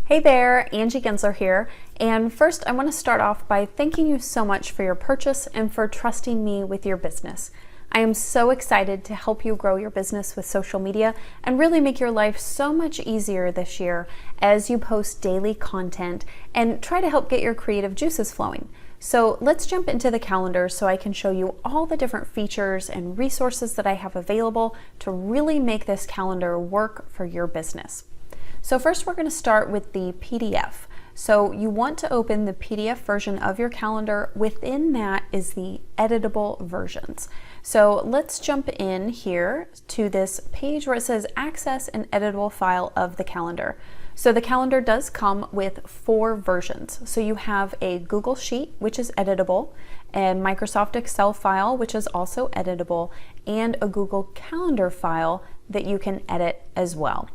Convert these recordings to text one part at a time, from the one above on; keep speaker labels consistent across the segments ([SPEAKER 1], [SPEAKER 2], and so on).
[SPEAKER 1] Hey there, Angie Gensler here, and first I want to start off by thanking you so much for your purchase and for trusting me with your business. I am so excited to help you grow your business with social media and really make your life so much easier this year as you post daily content and try to help get your creative juices flowing. So let's jump into the calendar so I can show you all the different features and resources that I have available to really make this calendar work for your business. So first we're going to start with the PDF. So you want to open the PDF version of your calendar. Within that is the editable versions. So let's jump in here to this page where it says access an editable file of the calendar. So the calendar does come with 4 versions. So you have a Google Sheet, which is editable, a Microsoft Excel file, which is also editable, and a Google Calendar file that you can edit as well.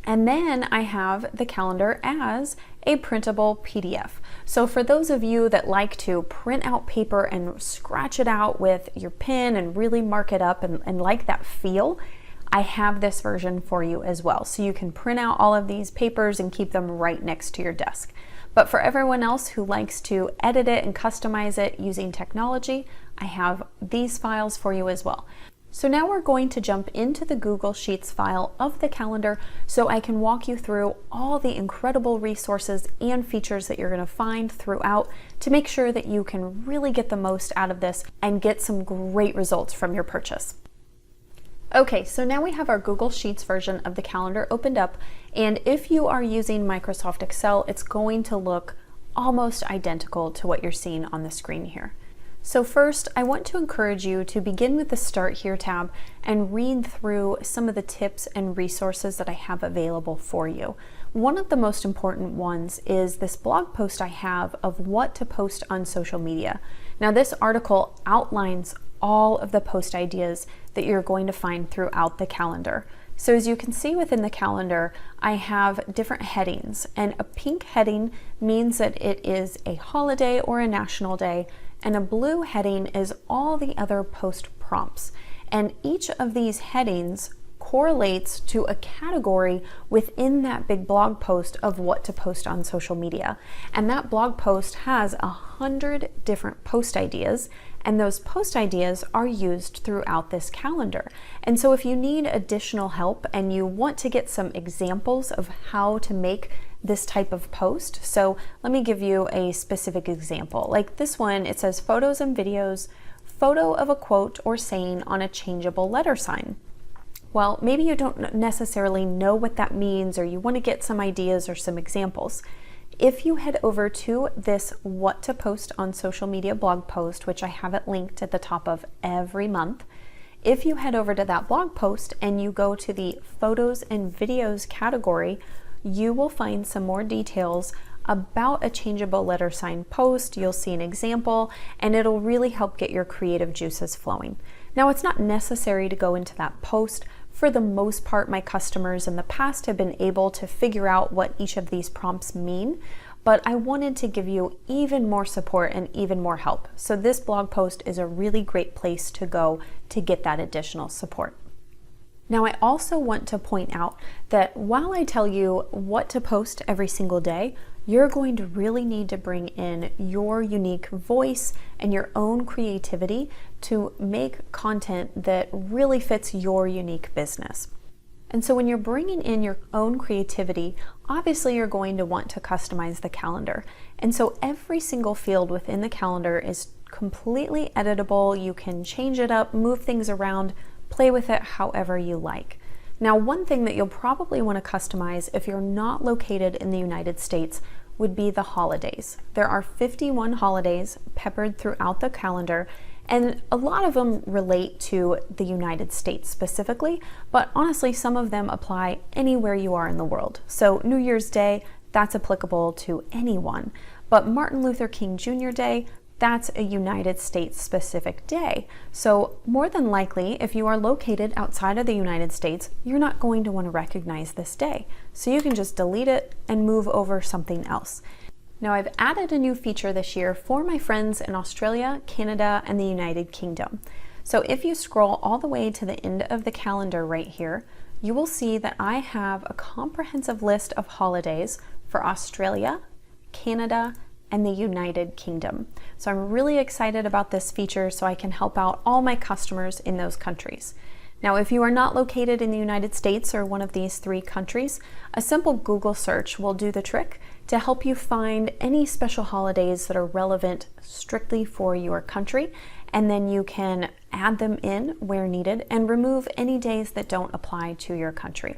[SPEAKER 1] And then I have the calendar as a printable PDF. So for those of you that like to print out paper and scratch it out with your pen and really mark it up and like that feel, I have this version for you as well. So you can print out all of these papers and keep them right next to your desk. But for everyone else who likes to edit it and customize it using technology, I have these files for you as well. So now we're going to jump into the Google Sheets file of the calendar so I can walk you through all the incredible resources and features that you're going to find throughout to make sure that you can really get the most out of this and get some great results from your purchase. Okay, so now we have our Google Sheets version of the calendar opened up, and if you are using Microsoft Excel, it's going to look almost identical to what you're seeing on the screen here. So first, I want to encourage you to begin with the Start Here tab and read through some of the tips and resources that I have available for you. One of the most important ones is this blog post I have of what to post on social media. Now, this article outlines all of the post ideas that you're going to find throughout the calendar. So as you can see within the calendar, I have different headings, and a pink heading means that it is a holiday or a national day, and a blue heading is all the other post prompts. And each of these headings correlates to a category within that big blog post of what to post on social media. And that blog post has 100 different post ideas, and those post ideas are used throughout this calendar. And so if you need additional help and you want to get some examples of how to make this type of post, so let me give you a specific example. Like this one, it says photos and videos, photo of a quote or saying on a changeable letter sign. Well, maybe you don't necessarily know what that means, or you want to get some ideas or some examples. If you head over to this What to Post on Social Media blog post, which I have it linked at the top of every month, if you head over to that blog post and you go to the Photos and Videos category, you will find some more details about a changeable letter sign post. You'll see an example, and it'll really help get your creative juices flowing. Now, it's not necessary to go into that post. For the most part, my customers in the past have been able to figure out what each of these prompts mean, but I wanted to give you even more support and even more help. So this blog post is a really great place to go to get that additional support. Now, I also want to point out that while I tell you what to post every single day, you're going to really need to bring in your unique voice and your own creativity to make content that really fits your unique business. And so when you're bringing in your own creativity, obviously you're going to want to customize the calendar. And so every single field within the calendar is completely editable. You can change it up, move things around, play with it however you like. Now, one thing that you'll probably want to customize if you're not located in the United States would be the holidays. There are 51 holidays peppered throughout the calendar, and a lot of them relate to the United States specifically, but honestly, some of them apply anywhere you are in the world. So New Year's Day, that's applicable to anyone, but Martin Luther King Jr. Day, that's a United States specific day. So more than likely, if you are located outside of the United States, you're not going to want to recognize this day. So you can just delete it and move over something else. Now, I've added a new feature this year for my friends in Australia, Canada, and the United Kingdom. So if you scroll all the way to the end of the calendar right here, you will see that I have a comprehensive list of holidays for Australia, Canada, and the United Kingdom. So I'm really excited about this feature so I can help out all my customers in those countries. Now, if you are not located in the United States or one of these 3 countries, a simple Google search will do the trick to help you find any special holidays that are relevant strictly for your country, and then you can add them in where needed and remove any days that don't apply to your country.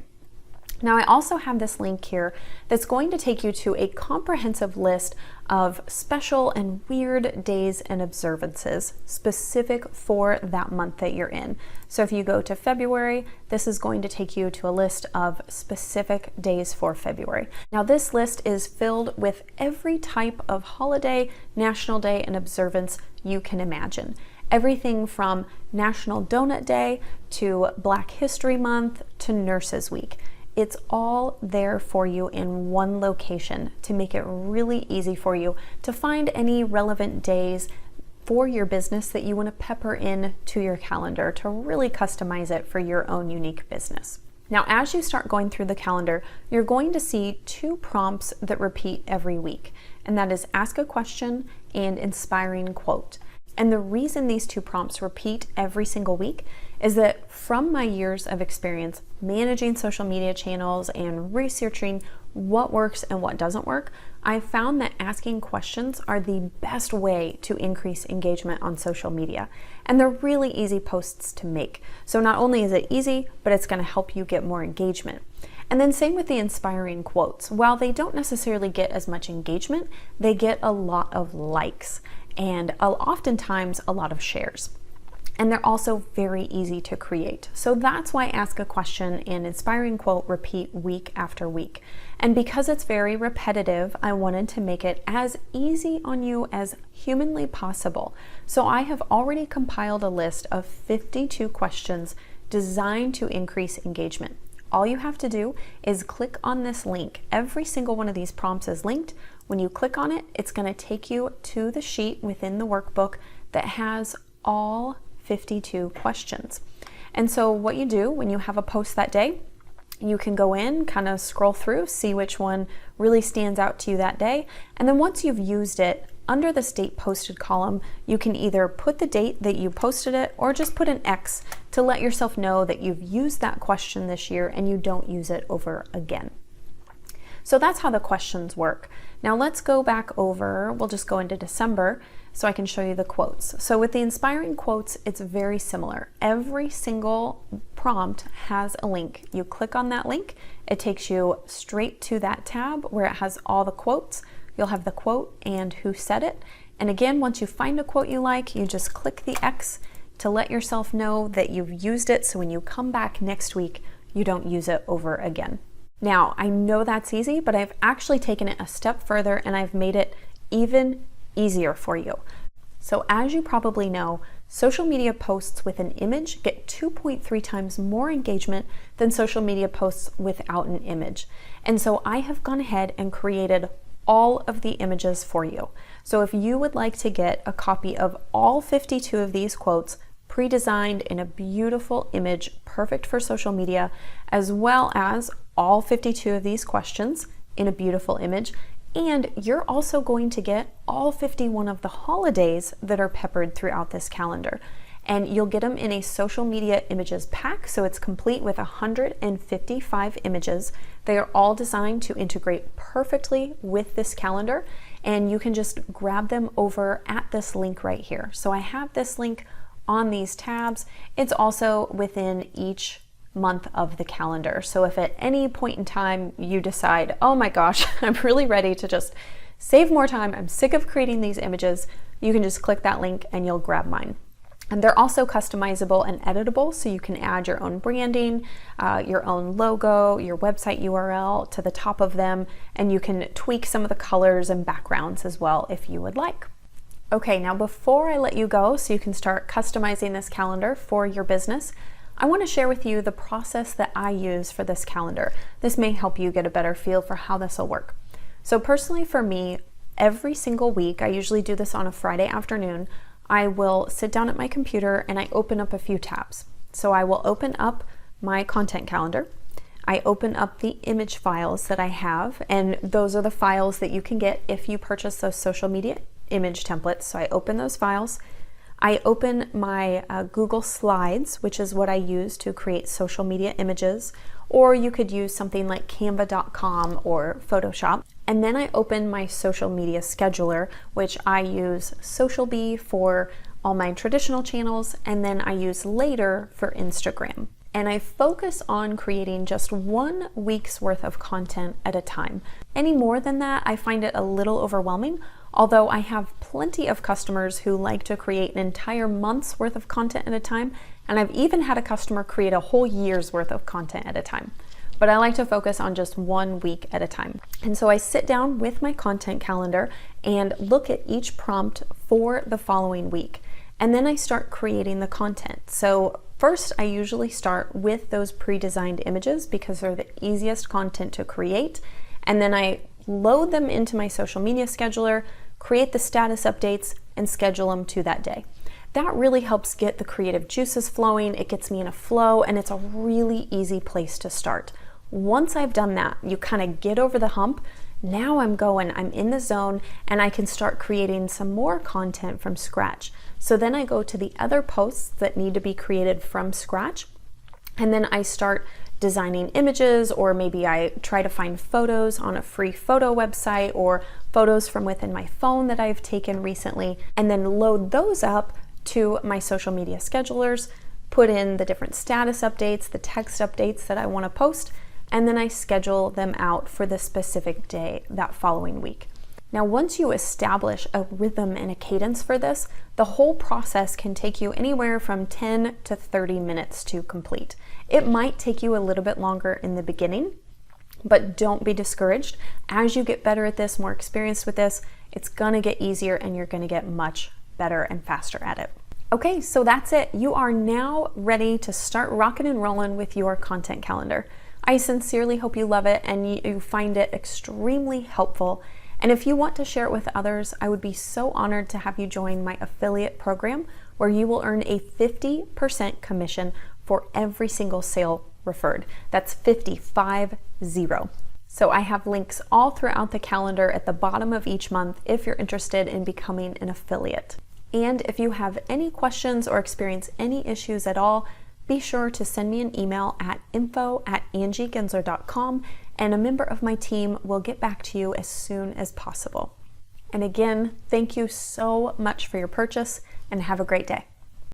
[SPEAKER 1] Now, I also have this link here that's going to take you to a comprehensive list of special and weird days and observances specific for that month that you're in. So if you go to February, this is going to take you to a list of specific days for February. Now, this list is filled with every type of holiday, national day, and observance you can imagine. Everything from National Donut Day to Black History Month to Nurses Week. It's all there for you in one location to make it really easy for you to find any relevant days for your business that you want to pepper in to your calendar to really customize it for your own unique business. Now, as you start going through the calendar, you're going to see 2 prompts that repeat every week, and that is ask a question and inspiring quote. And the reason these 2 prompts repeat every single week is that from my years of experience managing social media channels and researching what works and what doesn't work, I found that asking questions are the best way to increase engagement on social media. And they're really easy posts to make. So not only is it easy, but it's going to help you get more engagement. And then same with the inspiring quotes. While they don't necessarily get as much engagement, they get a lot of likes and oftentimes a lot of shares. And they're also very easy to create. So that's why ask a question and inspiring quote repeat week after week. And because it's very repetitive, I wanted to make it as easy on you as humanly possible. So I have already compiled a list of 52 questions designed to increase engagement. All you have to do is click on this link. Every single one of these prompts is linked. When you click on it, it's going to take you to the sheet within the workbook that has all 52 questions. And so what you do when you have a post that day, you can go in, kind of scroll through, see which one really stands out to you that day. And then once you've used it, under this date posted column, you can either put the date that you posted it or just put an X to let yourself know that you've used that question this year and you don't use it over again. So that's how the questions work. Now let's go back over, we'll just go into December so I can show you the quotes. So with the inspiring quotes, it's very similar. Every single prompt has a link. You click on that link, it takes you straight to that tab where it has all the quotes. You'll have the quote and who said it. And again, once you find a quote you like, you just click the X to let yourself know that you've used it, so when you come back next week, you don't use it over again. Now, I know that's easy, but I've actually taken it a step further and I've made it even easier for you. So as you probably know, social media posts with an image get 2.3 times more engagement than social media posts without an image. And so I have gone ahead and created all of the images for you. So if you would like to get a copy of all 52 of these quotes pre-designed in a beautiful image, perfect for social media, as well as all 52 of these questions in a beautiful image, and you're also going to get all 51 of the holidays that are peppered throughout this calendar. And you'll get them in a social media images pack, so it's complete with 155 images. They are all designed to integrate perfectly with this calendar, and you can just grab them over at this link right here. So I have this link on these tabs. It's also within each month of the calendar. So if at any point in time you decide, oh my gosh, I'm really ready to just save more time, I'm sick of creating these images, you can just click that link and you'll grab mine. And they're also customizable and editable, so you can add your own branding, your own logo, your website URL to the top of them, and you can tweak some of the colors and backgrounds as well if you would like. Okay, now before I let you go so you can start customizing this calendar for your business, I want to share with you the process that I use for this calendar. This may help you get a better feel for how this will work. So personally for me, every single week, I usually do this on a Friday afternoon, I will sit down at my computer and I open up a few tabs. So I will open up my content calendar. I open up the image files that I have, and those are the files that you can get if you purchase those social media image templates. So I open those files. I open my Google Slides, which is what I use to create social media images, or you could use something like canva.com or Photoshop. And then I open my social media scheduler, which I use SocialBee for all my traditional channels, and then I use Later for Instagram. And I focus on creating just 1 week's worth of content at a time. Any more than that, I find it a little overwhelming, although I have plenty of customers who like to create an entire month's worth of content at a time, and I've even had a customer create a whole year's worth of content at a time. But I like to focus on just 1 week at a time. And so I sit down with my content calendar and look at each prompt for the following week. And then I start creating the content. So first, I usually start with those pre-designed images because they're the easiest content to create. And then I load them into my social media scheduler, create the status updates, and schedule them to that day. That really helps get the creative juices flowing. It gets me in a flow, and it's a really easy place to start. Once I've done that, you kind of get over the hump. Now I'm in the zone, and I can start creating some more content from scratch. So then I go to the other posts that need to be created from scratch, and then I start designing images, or maybe I try to find photos on a free photo website or photos from within my phone that I've taken recently, and then load those up to my social media schedulers, put in the different status updates, the text updates that I want to post, and then I schedule them out for the specific day that following week. Now, once you establish a rhythm and a cadence for this, the whole process can take you anywhere from 10 to 30 minutes to complete. It might take you a little bit longer in the beginning, but don't be discouraged. As you get better at this, more experienced with this, it's gonna get easier and you're gonna get much better and faster at it. Okay, so that's it. You are now ready to start rocking and rolling with your content calendar. I sincerely hope you love it and you find it extremely helpful. And if you want to share it with others, I would be so honored to have you join my affiliate program, where you will earn a 50% commission for every single sale referred. That's 50. So I have links all throughout the calendar at the bottom of each month if you're interested in becoming an affiliate. And if you have any questions or experience any issues at all, be sure to send me an email at info@angiegensler.com, and a member of my team will get back to you as soon as possible. And again, thank you so much for your purchase, and have a great day.